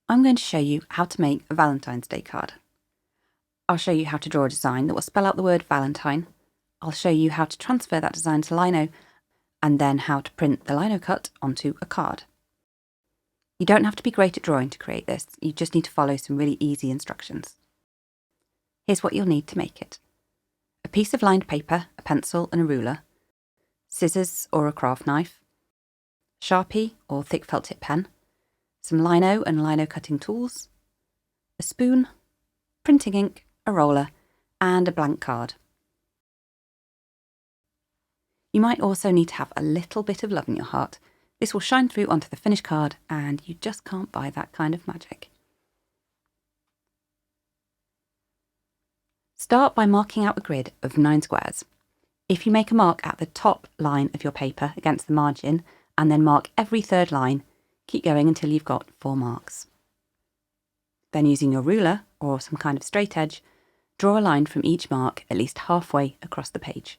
I'm going to show you how to make a Valentine's Day card. I'll show you how to draw a design that will spell out the word Valentine. I'll show you how to transfer that design to lino, and then how to print the linocut onto a card. You don't have to be great at drawing to create this, you just need to follow some really easy instructions. Here's what you'll need to make it. A piece of lined paper, a pencil and a ruler, scissors or a craft knife, sharpie or thick felt tip pen, some lino and lino cutting tools, a spoon, printing ink, a roller, and a blank card. You might also need to have a little bit of love in your heart. This will shine through onto the finished card, and you just can't buy that kind of magic. Start by marking out a grid of 9 squares. If you make a mark at the top line of your paper against the margin, and then mark every third line, keep going until you've got 4 marks. Then, using your ruler or some kind of straight edge, draw a line from each mark at least halfway across the page.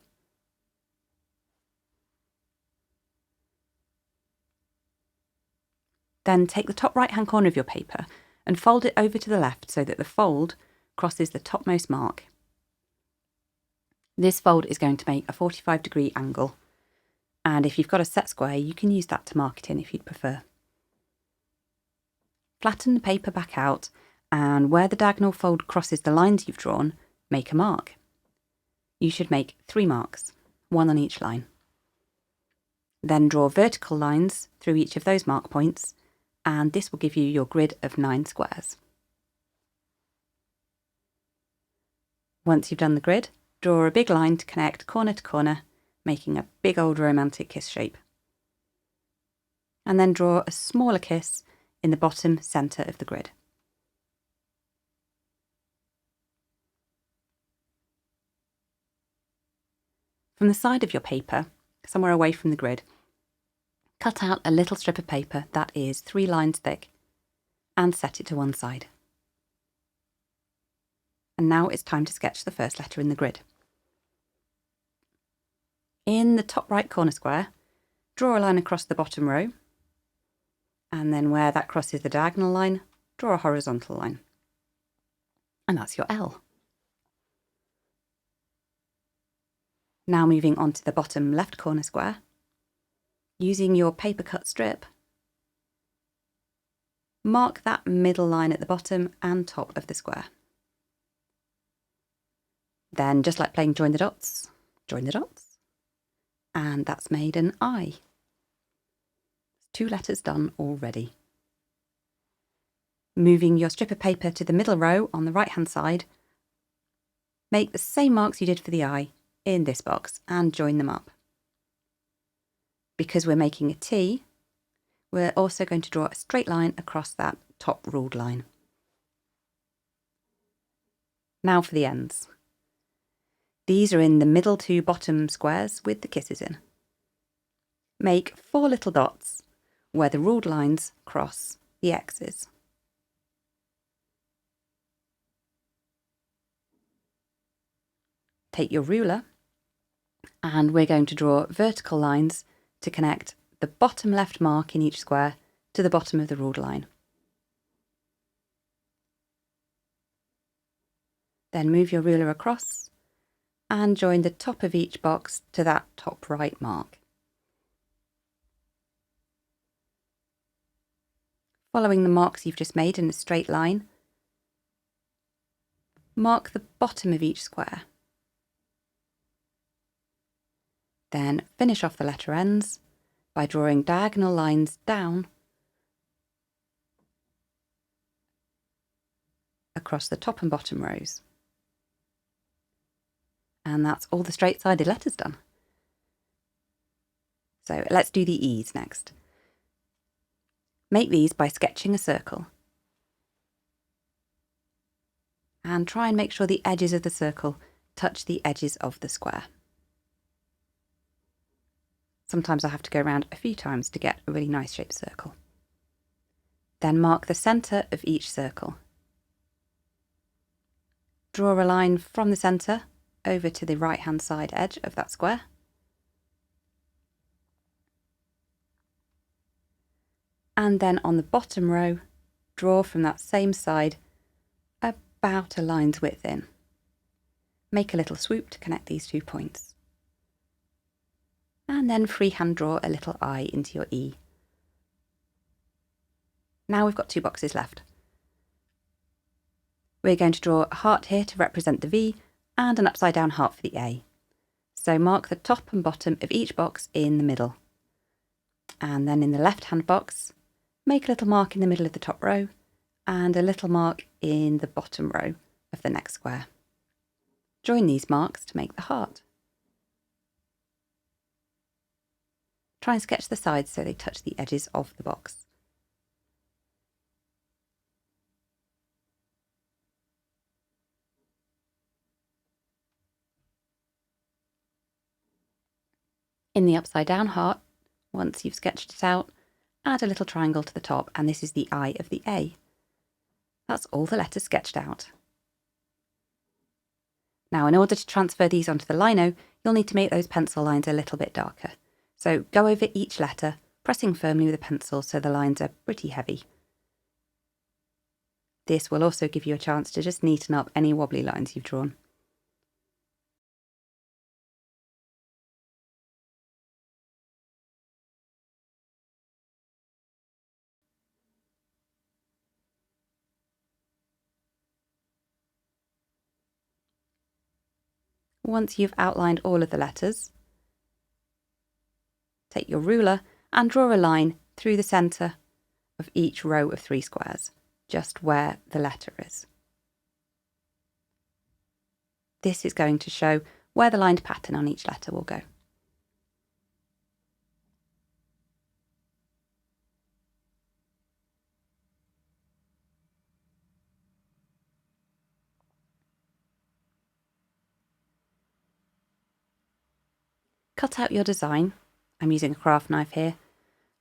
Then take the top right-hand corner of your paper and fold it over to the left so that the fold crosses the topmost mark. This fold is going to make a 45-degree angle, and if you've got a set square, you can use that to mark it in if you'd prefer. Flatten the paper back out, and where the diagonal fold crosses the lines you've drawn, make a mark. You should make 3 marks, 1 on each line. Then draw vertical lines through each of those mark points, and this will give you your grid of 9 squares. Once you've done the grid, draw a big line to connect corner to corner, making a big old romantic kiss shape. And then draw a smaller kiss in the bottom centre of the grid. From the side of your paper, somewhere away from the grid, cut out a little strip of paper that is 3 lines thick and set it to one side. And now it's time to sketch the first letter in the grid. In the top right corner square, draw a line across the bottom row, and then where that crosses the diagonal line, draw a horizontal line. And that's your L. Now moving on to the bottom left corner square, using your paper cut strip, mark that middle line at the bottom and top of the square. Then, just like playing join the dots, and that's made an I. 2 letters done already. Moving your strip of paper to the middle row on the right hand side, make the same marks you did for the I in this box and join them up. Because we're making a T, we're also going to draw a straight line across that top ruled line. Now for the ends. These are in the middle 2 bottom squares with the kisses in. Make 4 little dots where the ruled lines cross the X's. Take your ruler, and we're going to draw vertical lines to connect the bottom left mark in each square to the bottom of the ruled line. Then move your ruler across and join the top of each box to that top right mark. Following the marks you've just made in a straight line, mark the bottom of each square. Then finish off the letter ends by drawing diagonal lines down across the top and bottom rows. And that's all the straight-sided letters done. So let's do the E's next. Make these by sketching a circle. And try and make sure the edges of the circle touch the edges of the square. Sometimes I have to go around a few times to get a really nice shaped circle. Then mark the centre of each circle. Draw a line from the centre over to the right hand side edge of that square. And then on the bottom row, draw from that same side about a line's width in. Make a little swoop to connect these 2 points. And then freehand draw a little eye into your E. Now we've got 2 boxes left. We're going to draw a heart here to represent the V and an upside down heart for the A. So mark the top and bottom of each box in the middle. And then in the left hand box, make a little mark in the middle of the top row and a little mark in the bottom row of the next square. Join these marks to make the heart. Try and sketch the sides so they touch the edges of the box. In the upside down heart, once you've sketched it out, add a little triangle to the top, and this is the eye of the A. That's all the letters sketched out. Now, in order to transfer these onto the lino, you'll need to make those pencil lines a little bit darker. So go over each letter, pressing firmly with a pencil so the lines are pretty heavy. This will also give you a chance to just neaten up any wobbly lines you've drawn. Once you've outlined all of the letters, take your ruler and draw a line through the centre of each row of 3 squares, just where the letter is. This is going to show where the lined pattern on each letter will go. Cut out your design. I'm using a craft knife here.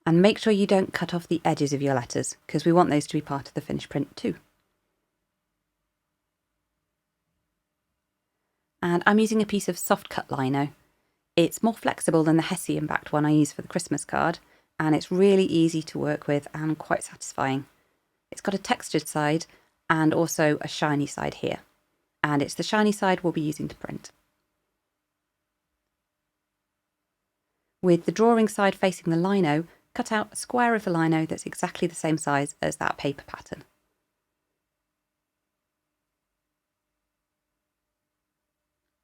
And make sure you don't cut off the edges of your letters, because we want those to be part of the finished print too. And I'm using a piece of soft cut lino. It's more flexible than the Hessian backed one I use for the Christmas card, and it's really easy to work with and quite satisfying. It's got a textured side and also a shiny side here. And it's the shiny side we'll be using to print. With the drawing side facing the lino, cut out a square of the lino that's exactly the same size as that paper pattern.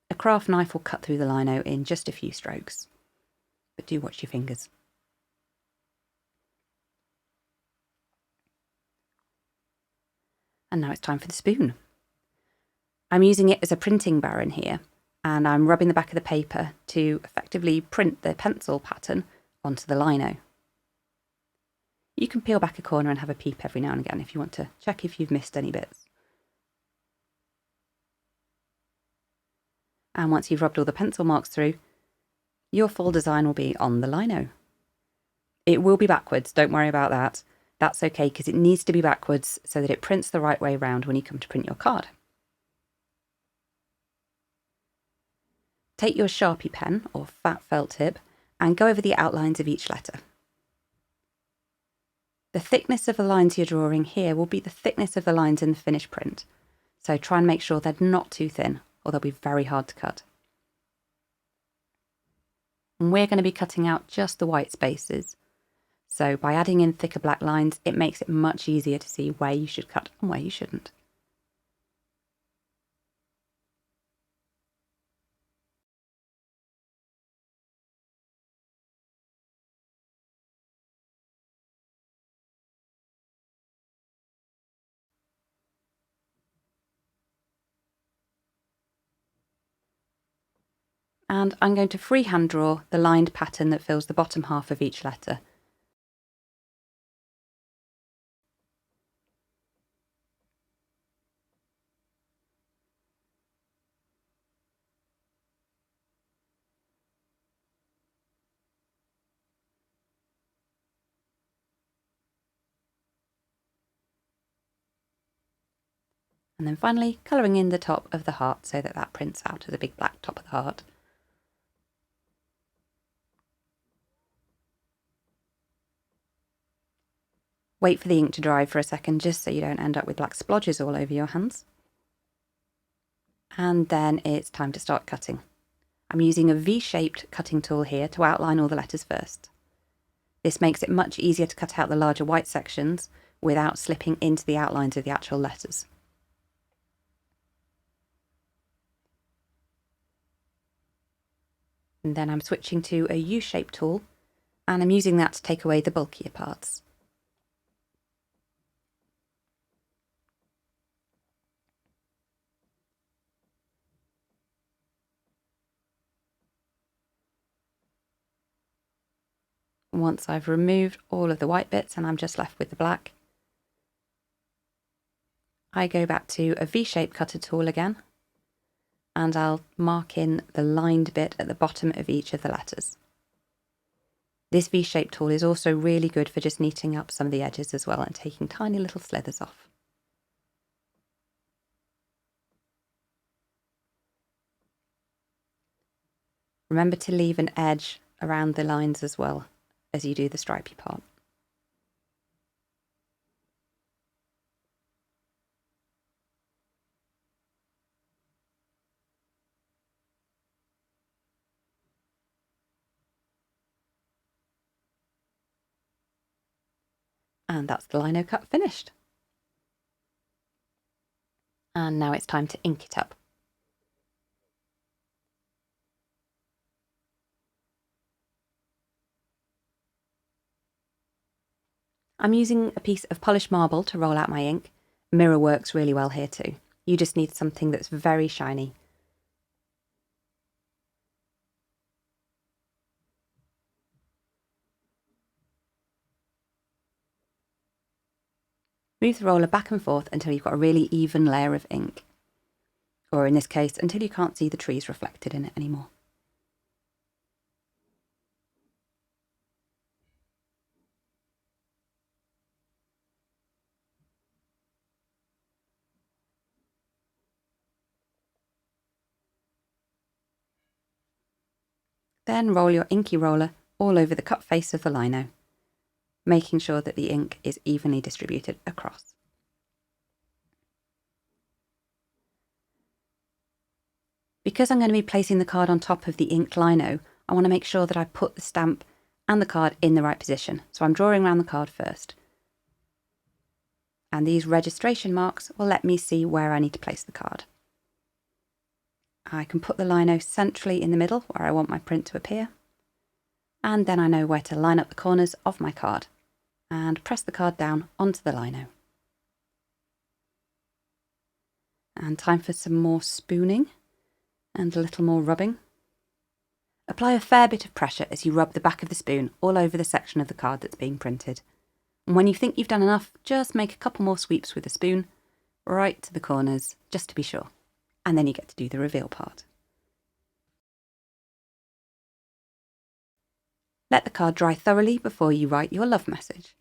A craft knife will cut through the lino in just a few strokes, but do watch your fingers. And now it's time for the spoon. I'm using it as a printing baron here, and I'm rubbing the back of the paper to effectively print the pencil pattern onto the lino. You can peel back a corner and have a peep every now and again if you want to check if you've missed any bits. And once you've rubbed all the pencil marks through, your full design will be on the lino. It will be backwards, don't worry about that. That's okay because it needs to be backwards so that it prints the right way round when you come to print your card. Take your Sharpie pen or fat felt tip and go over the outlines of each letter. The thickness of the lines you're drawing here will be the thickness of the lines in the finished print, so try and make sure they're not too thin or they'll be very hard to cut. And we're going to be cutting out just the white spaces, so by adding in thicker black lines it makes it much easier to see where you should cut and where you shouldn't. And I'm going to freehand draw the lined pattern that fills the bottom half of each letter. And then finally colouring in the top of the heart so that that prints out as a big black top of the heart. Wait for the ink to dry for a second just so you don't end up with black splodges all over your hands. And then it's time to start cutting. I'm using a V-shaped cutting tool here to outline all the letters first. This makes it much easier to cut out the larger white sections without slipping into the outlines of the actual letters. And then I'm switching to a U-shaped tool, and I'm using that to take away the bulkier parts. Once I've removed all of the white bits and I'm just left with the black, I go back to a V-shaped cutter tool again, and I'll mark in the lined bit at the bottom of each of the letters. This V-shaped tool is also really good for just neating up some of the edges as well and taking tiny little slithers off. Remember to leave an edge around the lines as well as you do the stripy part. And that's the lino cut finished. And now it's time to ink it up. I'm using a piece of polished marble to roll out my ink. Mirror works really well here too. You just need something that's very shiny. Move the roller back and forth until you've got a really even layer of ink. Or in this case, until you can't see the trees reflected in it anymore. Then roll your inky roller all over the cut face of the lino, making sure that the ink is evenly distributed across. Because I'm going to be placing the card on top of the inked lino, I want to make sure that I put the stamp and the card in the right position. So I'm drawing around the card first. And these registration marks will let me see where I need to place the card. I can put the lino centrally in the middle where I want my print to appear. And then I know where to line up the corners of my card and press the card down onto the lino. And time for some more spooning and a little more rubbing. Apply a fair bit of pressure as you rub the back of the spoon all over the section of the card that's being printed. And when you think you've done enough, just make a couple more sweeps with the spoon, right to the corners, just to be sure. And then you get to do the reveal part. Let the card dry thoroughly before you write your love message.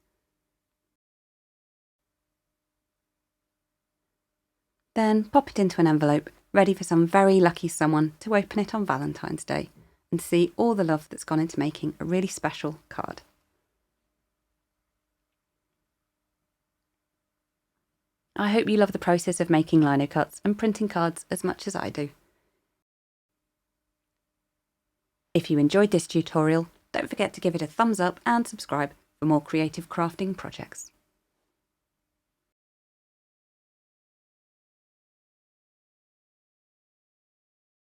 Then pop it into an envelope, ready for some very lucky someone to open it on Valentine's Day and see all the love that's gone into making a really special card. I hope you love the process of making lino cuts and printing cards as much as I do. If you enjoyed this tutorial, don't forget to give it a thumbs up and subscribe for more creative crafting projects.